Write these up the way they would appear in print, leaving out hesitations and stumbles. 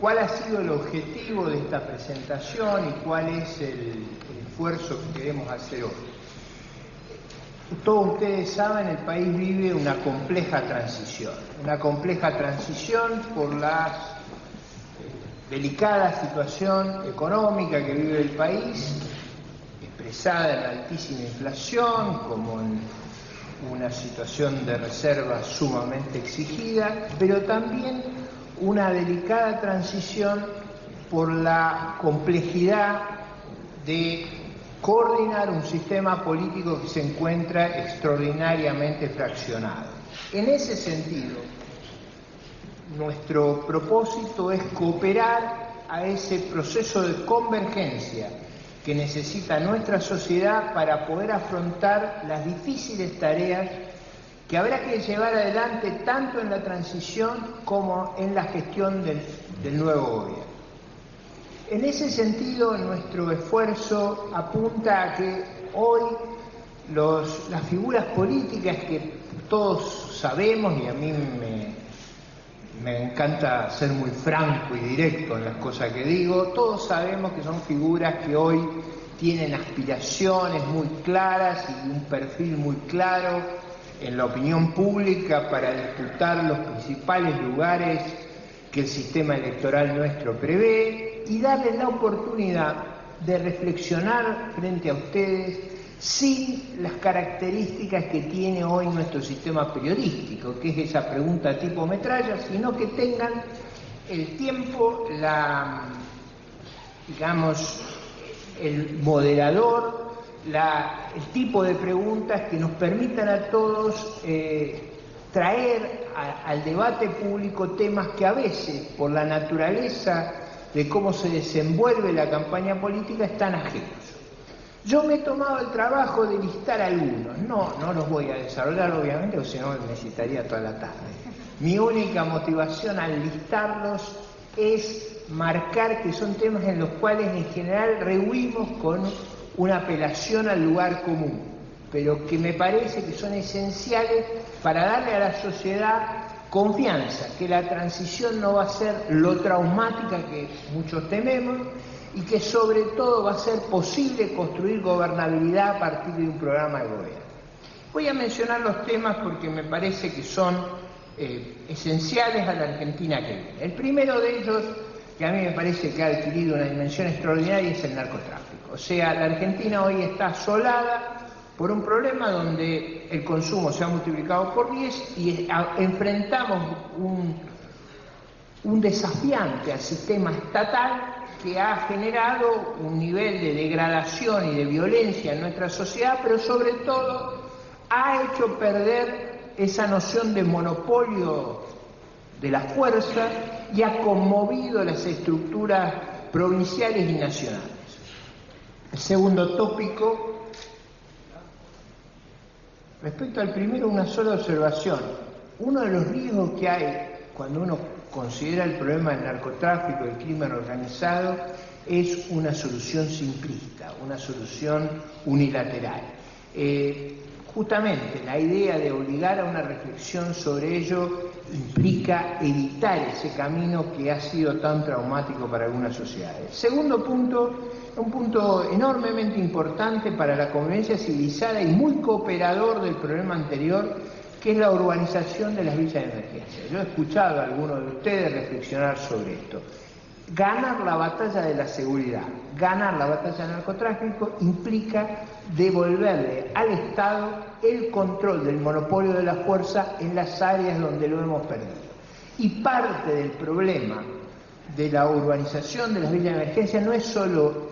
¿Cuál ha sido el objetivo de esta presentación y cuál es el esfuerzo que queremos hacer hoy? Todos ustedes saben, el país vive una compleja transición por la delicada situación económica que vive el país, expresada en la altísima inflación, como en una situación de reserva sumamente exigida, pero también una delicada transición por la complejidad de coordinar un sistema político que se encuentra extraordinariamente fraccionado. En ese sentido, nuestro propósito es cooperar a ese proceso de convergencia que necesita nuestra sociedad para poder afrontar las difíciles tareas que habrá que llevar adelante tanto en la transición como en la gestión del nuevo gobierno. En ese sentido, nuestro esfuerzo apunta a que hoy las figuras políticas que todos sabemos, y a mí me encanta ser muy franco y directo en las cosas que digo, todos sabemos que son figuras que hoy tienen aspiraciones muy claras y un perfil muy claro en la opinión pública para disputar los principales lugares que el sistema electoral nuestro prevé y darles la oportunidad de reflexionar frente a ustedes sin las características que tiene hoy nuestro sistema periodístico, que es esa pregunta tipo metralla, sino que tengan el tiempo, el moderador, el tipo de preguntas que nos permitan a todos traer al debate público temas que a veces, por la naturaleza de cómo se desenvuelve la campaña política, están ajenos. Yo me he tomado el trabajo de listar algunos, no los voy a desarrollar obviamente, o si no necesitaría toda la tarde. Mi única motivación al listarlos es marcar que son temas en los cuales en general rehuimos con una apelación al lugar común, pero que me parece que son esenciales para darle a la sociedad confianza, que la transición no va a ser lo traumática que muchos tememos y que sobre todo va a ser posible construir gobernabilidad a partir de un programa de gobierno. Voy a mencionar los temas porque me parece que son esenciales a la Argentina que viene. El primero de ellos, que a mí me parece que ha adquirido una dimensión extraordinaria, es el narcotráfico. O sea, la Argentina hoy está asolada por un problema donde el consumo se ha multiplicado por 10 y enfrentamos un desafiante al sistema estatal que ha generado un nivel de degradación y de violencia en nuestra sociedad, pero sobre todo ha hecho perder esa noción de monopolio de la fuerza y ha conmovido las estructuras provinciales y nacionales. El segundo tópico, respecto al primero, una sola observación. Uno de los riesgos que hay cuando uno considera el problema del narcotráfico, el crimen organizado, es una solución simplista, una solución unilateral. Justamente la idea de obligar a una reflexión sobre ello implica evitar ese camino que ha sido tan traumático para algunas sociedades. Segundo punto, un punto enormemente importante para la convivencia civilizada y muy cooperador del problema anterior, que es la urbanización de las villas de emergencia. Yo he escuchado a algunos de ustedes reflexionar sobre esto. Ganar la batalla de la seguridad, ganar la batalla del narcotráfico implica devolverle al Estado el control del monopolio de la fuerza en las áreas donde lo hemos perdido. Y parte del problema de la urbanización de las villas de emergencia no es solo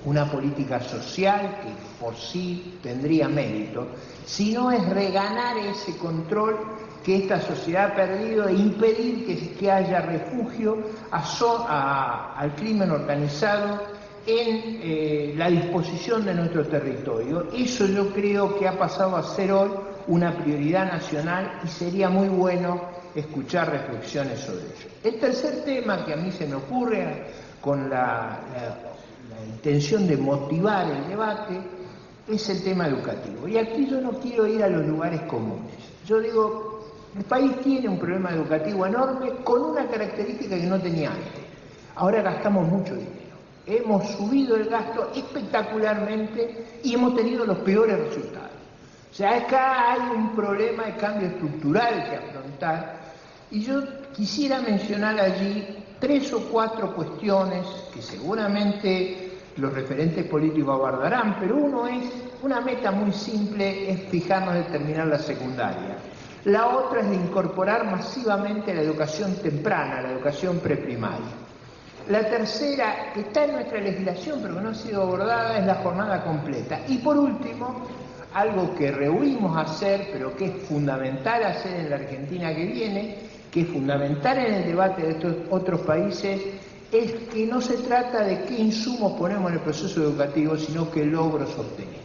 una política social que por sí tendría mérito, sino es reganar ese control que esta sociedad ha perdido e impedir que haya refugio al crimen organizado en la disposición de nuestro territorio. Eso yo creo que ha pasado a ser hoy una prioridad nacional y sería muy bueno escuchar reflexiones sobre ello. El tercer tema que a mí se me ocurre con la intención de motivar el debate es el tema educativo. Y aquí yo no quiero ir a los lugares comunes. Yo digo, el país tiene un problema educativo enorme con una característica que no tenía antes. Ahora gastamos mucho dinero. Hemos subido el gasto espectacularmente y hemos tenido los peores resultados. O sea, acá hay un problema de cambio estructural que afrontar y yo quisiera mencionar allí 3 o 4 cuestiones que seguramente los referentes políticos abordarán, pero una meta muy simple es fijarnos en terminar la secundaria. La otra es de incorporar masivamente la educación temprana, la educación preprimaria. La tercera, que está en nuestra legislación pero que no ha sido abordada, es la jornada completa. Y por último, algo que rehuimos hacer, pero que es fundamental hacer en la Argentina que viene, que es fundamental en el debate de estos otros países, es que no se trata de qué insumos ponemos en el proceso educativo, sino qué logros obtenemos.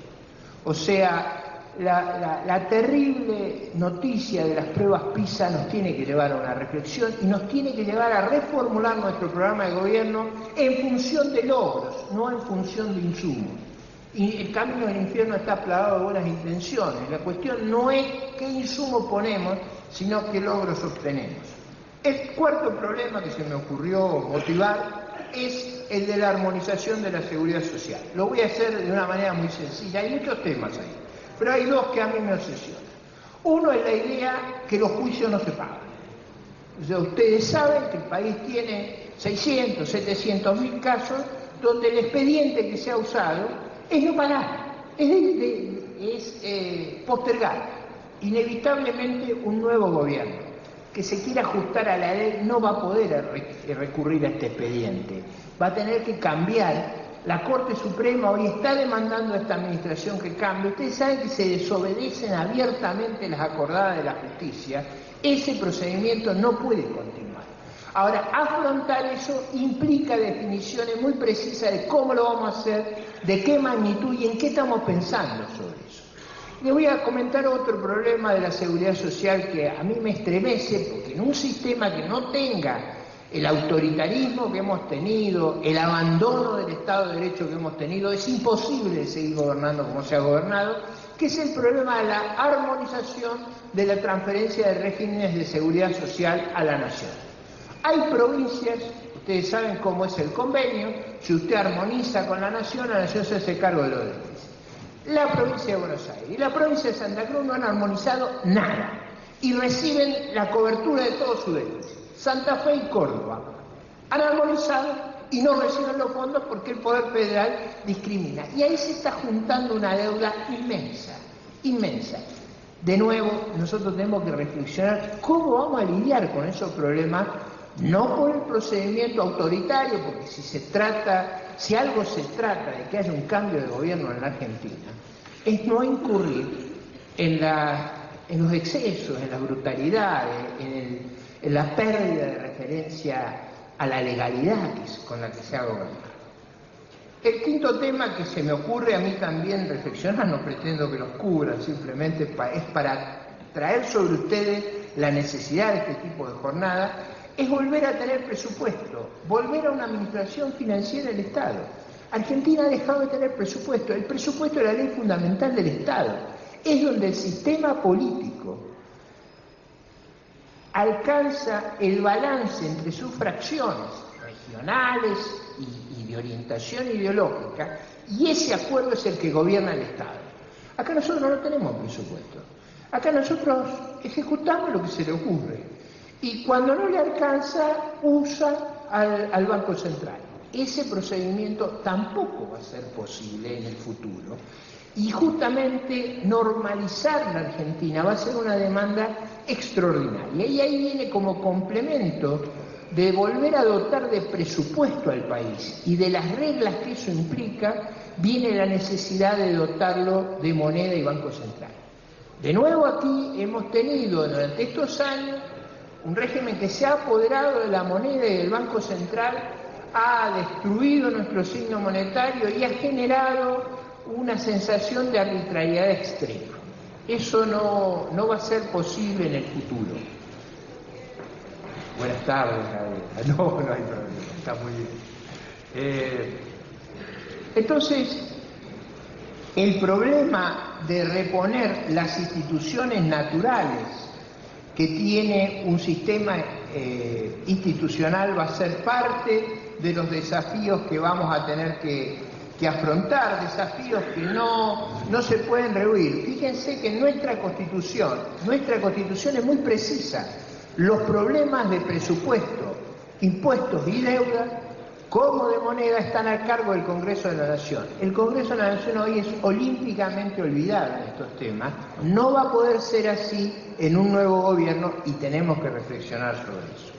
O sea, la terrible noticia de las pruebas PISA nos tiene que llevar a una reflexión y nos tiene que llevar a reformular nuestro programa de gobierno en función de logros, no en función de insumos. Y el camino del infierno está plagado de buenas intenciones. La cuestión no es qué insumos ponemos, sino qué logros obtenemos. El cuarto problema que se me ocurrió motivar es el de la armonización de la seguridad social. Lo voy a hacer de una manera muy sencilla. Hay muchos temas ahí, pero hay 2 que a mí me obsesionan. Uno es la idea que los juicios no se pagan. O sea, ustedes saben que el país tiene 600, 700.000 casos donde el expediente que se ha usado es no pagar, es postergar. Inevitablemente un nuevo gobierno que se quiera ajustar a la ley no va a poder recurrir a este expediente, va a tener que cambiar. La Corte Suprema hoy está demandando a esta administración que cambie. Ustedes saben que se desobedecen abiertamente las acordadas de la justicia. Ese procedimiento no puede continuar. Ahora, afrontar eso implica definiciones muy precisas de cómo lo vamos a hacer, de qué magnitud y en qué estamos pensando sobre eso. Le voy a comentar otro problema de la seguridad social que a mí me estremece, porque en un sistema que no tenga el autoritarismo que hemos tenido, el abandono del Estado de Derecho que hemos tenido, es imposible seguir gobernando como se ha gobernado, que es el problema de la armonización de la transferencia de regímenes de seguridad social a la nación. Hay provincias, ustedes saben cómo es el convenio, si usted armoniza con la nación se hace cargo de los déficits. La provincia de Buenos Aires y la provincia de Santa Cruz no han armonizado nada y reciben la cobertura de todos sus déficits. Santa Fe y Córdoba han armonizado y no reciben los fondos porque el Poder Federal discrimina. Y ahí se está juntando una deuda inmensa, inmensa. De nuevo, nosotros tenemos que reflexionar cómo vamos a lidiar con esos problemas, no por el procedimiento autoritario, porque si algo se trata de que haya un cambio de gobierno en la Argentina, es no incurrir en los excesos, en la brutalidad, en la pérdida de referencia a la legalidad con la que se ha gobernado. El quinto tema que se me ocurre a mí también reflexionar, no pretendo que los cubra, simplemente es para traer sobre ustedes la necesidad de este tipo de jornada, es volver a tener presupuesto, volver a una administración financiera del Estado. Argentina ha dejado de tener presupuesto. El presupuesto es la ley fundamental del Estado. Es donde el sistema político alcanza el balance entre sus fracciones regionales y de orientación ideológica, y ese acuerdo es el que gobierna el Estado. Acá nosotros no tenemos presupuesto. Acá nosotros ejecutamos lo que se le ocurre. Y cuando no le alcanza, usa al Banco Central. Ese procedimiento tampoco va a ser posible en el futuro. Y justamente normalizar la Argentina va a ser una demanda extraordinaria. Y ahí viene como complemento de volver a dotar de presupuesto al país y de las reglas que eso implica, viene la necesidad de dotarlo de moneda y Banco Central. De nuevo aquí hemos tenido durante estos años un régimen que se ha apoderado de la moneda y del Banco Central, ha destruido nuestro signo monetario y ha generado una sensación de arbitrariedad extrema. Eso no va a ser posible en el futuro. Buenas tardes, Gabriela. No hay problema, está muy bien. Entonces, el problema de reponer las instituciones naturales que tiene un sistema institucional va a ser parte de los desafíos que vamos a tener que afrontar, desafíos que no se pueden rehuir. Fíjense que nuestra Constitución es muy precisa. Los problemas de presupuesto, impuestos y deuda, como de moneda, están a cargo del Congreso de la Nación. El Congreso de la Nación hoy es olímpicamente olvidado en estos temas. No va a poder ser así en un nuevo gobierno y tenemos que reflexionar sobre eso.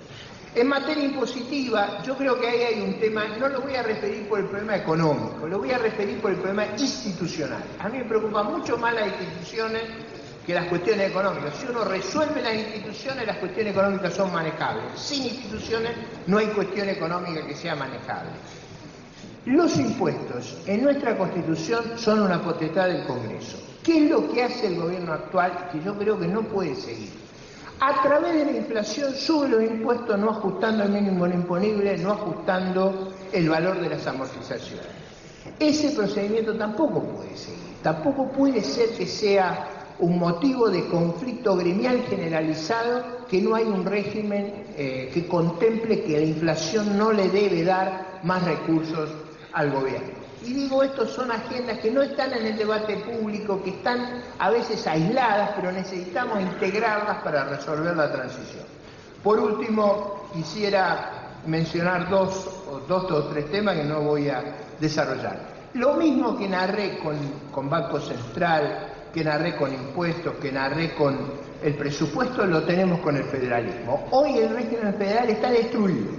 En materia impositiva, yo creo que ahí hay un tema, no lo voy a referir por el problema económico, lo voy a referir por el problema institucional. A mí me preocupan mucho más las instituciones que las cuestiones económicas. Si uno resuelve las instituciones, las cuestiones económicas son manejables. Sin instituciones no hay cuestión económica que sea manejable. Los impuestos en nuestra Constitución son una potestad del Congreso. ¿Qué es lo que hace el gobierno actual? Que yo creo que no puede seguir. A través de la inflación sube los impuestos no ajustando el mínimo imponible, no ajustando el valor de las amortizaciones. Ese procedimiento tampoco puede seguir. Tampoco puede ser que sea un motivo de conflicto gremial generalizado, que no hay un régimen que contemple que la inflación no le debe dar más recursos al gobierno. Y digo, estos son agendas que no están en el debate público, que están a veces aisladas, pero necesitamos integrarlas para resolver la transición. Por último, quisiera mencionar dos o tres temas que no voy a desarrollar. Lo mismo que narré con Banco Central, que narré con impuestos, que narré con el presupuesto, lo tenemos con el federalismo. Hoy el régimen federal está destruido.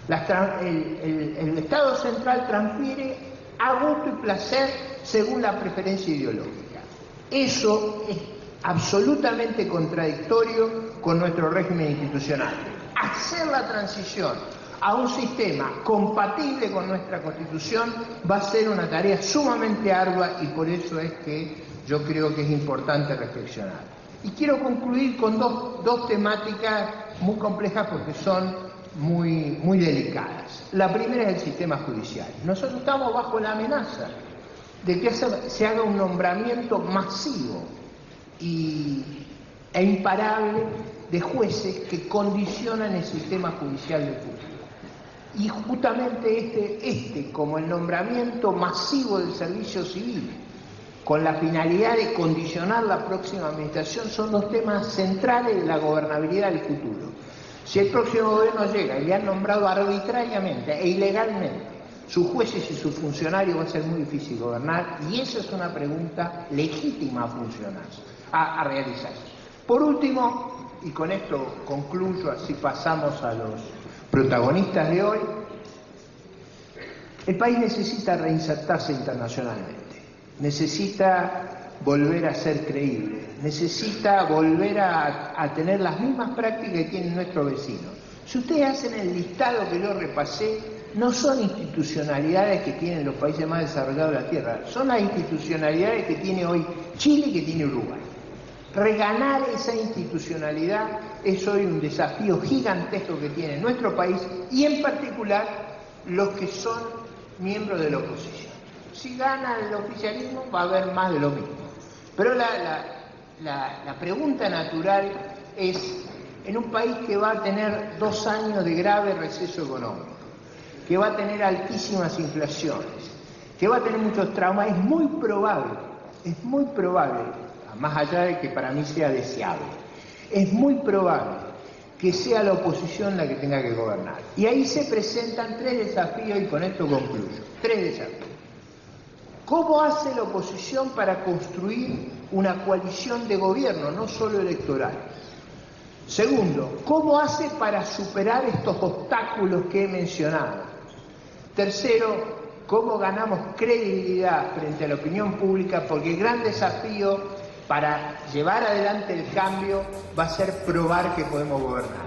El Estado central transfiere a gusto y placer según la preferencia ideológica. Eso es absolutamente contradictorio con nuestro régimen institucional. Hacer la transición a un sistema compatible con nuestra Constitución va a ser una tarea sumamente ardua y por eso es que yo creo que es importante reflexionar. Y quiero concluir con dos temáticas muy complejas porque son muy delicadas. La primera es el sistema judicial. Nosotros estamos bajo la amenaza de que se haga un nombramiento masivo e imparable de jueces que condicionan el sistema judicial del futuro. Y justamente como el nombramiento masivo del servicio civil, con la finalidad de condicionar la próxima administración, son los temas centrales de la gobernabilidad del futuro. Si el próximo gobierno llega y le han nombrado arbitrariamente e ilegalmente sus jueces y sus funcionarios, va a ser muy difícil gobernar, y esa es una pregunta legítima a realizarse. Por último, y con esto concluyo, así pasamos a los protagonistas de hoy, el país necesita reinsertarse internacionalmente. Necesita volver a ser creíble, necesita volver a tener las mismas prácticas que tienen nuestros vecinos. Si ustedes hacen el listado que yo repasé, no son institucionalidades que tienen los países más desarrollados de la Tierra, son las institucionalidades que tiene hoy Chile y que tiene Uruguay. Reganar esa institucionalidad es hoy un desafío gigantesco que tiene nuestro país y en particular los que son miembros de la oposición. Si gana el oficialismo va a haber más de lo mismo. Pero la pregunta natural es, en un país que va a tener 2 años de grave receso económico, que va a tener altísimas inflaciones, que va a tener muchos traumas, es muy probable, más allá de que para mí sea deseable, es muy probable que sea la oposición la que tenga que gobernar. Y ahí se presentan 3 desafíos y con esto concluyo. 3 desafíos. ¿Cómo hace la oposición para construir una coalición de gobierno, no solo electoral? Segundo, ¿cómo hace para superar estos obstáculos que he mencionado? Tercero, ¿cómo ganamos credibilidad frente a la opinión pública? Porque el gran desafío para llevar adelante el cambio va a ser probar que podemos gobernar.